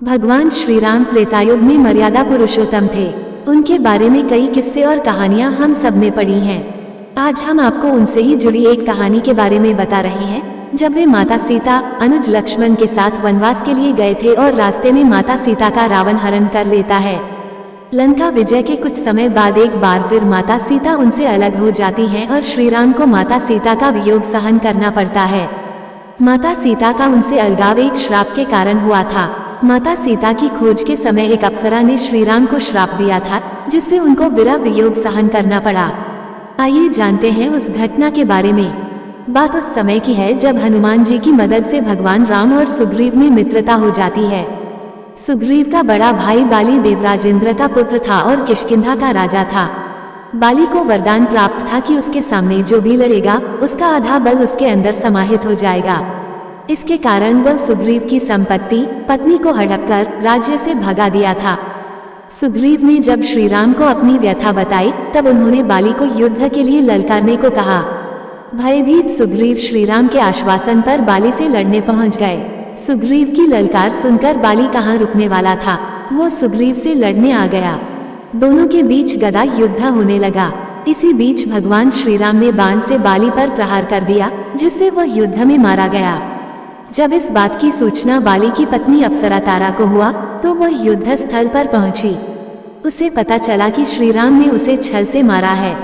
भगवान श्री राम त्रेतायुग में मर्यादा पुरुषोत्तम थे। उनके बारे में कई किस्से और कहानियां हम सब ने पढ़ी हैं। आज हम आपको उनसे ही जुड़ी एक कहानी के बारे में बता रहे हैं। जब वे माता सीता अनुज लक्ष्मण के साथ वनवास के लिए गए थे और रास्ते में माता सीता का रावण हरण कर लेता है। लंका विजय के कुछ समय बाद एक बार फिर माता सीता उनसे अलग हो जाती हैं और श्री राम को माता सीता का वियोग सहन करना पड़ता है। माता सीता का उनसे अलगाव एक श्राप के कारण हुआ था। माता सीता की खोज के समय एक अप्सरा ने श्री राम को श्राप दिया था, जिससे उनको विरह वियोग सहन करना पड़ा। आइए जानते हैं उस घटना के बारे में। बात उस समय की है जब हनुमान जी की मदद से भगवान राम और सुग्रीव में मित्रता हो जाती है। सुग्रीव का बड़ा भाई बाली देवराजेंद्र का पुत्र था और किष्किंधा का राजा था। बाली को वरदान प्राप्त था कि उसके सामने जो भी लड़ेगा उसका आधा बल उसके अंदर समाहित हो जाएगा। इसके कारण वह सुग्रीव की संपत्ति पत्नी को हड़पकर राज्य से भगा दिया था। सुग्रीव ने जब श्री राम को अपनी व्यथा बताई तब उन्होंने बाली को युद्ध के लिए ललकारने को कहा। भयभीत सुग्रीव श्री राम के आश्वासन पर बाली से लड़ने पहुंच गए। सुग्रीव की ललकार सुनकर बाली कहाँ रुकने वाला था, वो सुग्रीव से लड़ने आ गया। दोनों के बीच गदा युद्ध होने लगा। इसी बीच भगवान श्री राम ने बाण से बाली पर प्रहार कर दिया, जिससे वह युद्ध में मारा गया। जब इस बात की सूचना बाली की पत्नी अप्सरा तारा को हुआ तो वह युद्ध स्थल पर पहुंची। उसे पता चला कि श्री राम ने उसे छल से मारा है।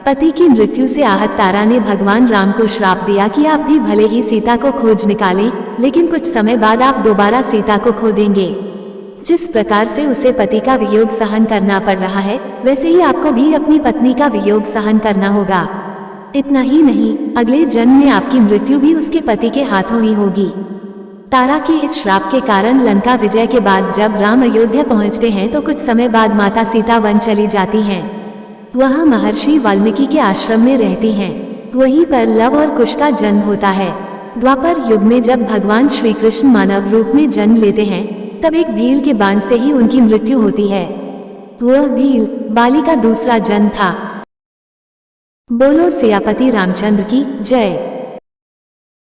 पति की मृत्यु से आहत तारा ने भगवान राम को श्राप दिया कि आप भी भले ही सीता को खोज निकालें, लेकिन कुछ समय बाद आप दोबारा सीता को खो देंगे। जिस प्रकार से उसे पति का वियोग सहन करना पड़ रहा है, वैसे ही आपको भी अपनी पत्नी का वियोग सहन करना होगा। इतना ही नहीं, अगले जन्म में आपकी मृत्यु भी उसके पति के हाथों ही होगी। तारा के इस श्राप के कारण लंका विजय के बाद जब राम अयोध्या पहुंचते हैं तो कुछ समय बाद माता सीता वन चली जाती हैं। वहां महर्षि वाल्मीकि के आश्रम में रहती हैं। वहीं पर लव और कुश का जन्म होता है। द्वापर युग में जब भगवान श्री कृष्ण मानव रूप में जन्म लेते हैं तब एक भील के बाण से ही उनकी मृत्यु होती है। वह भील बाली का दूसरा जन्म था। बोलो सियापति रामचंद्र की जय।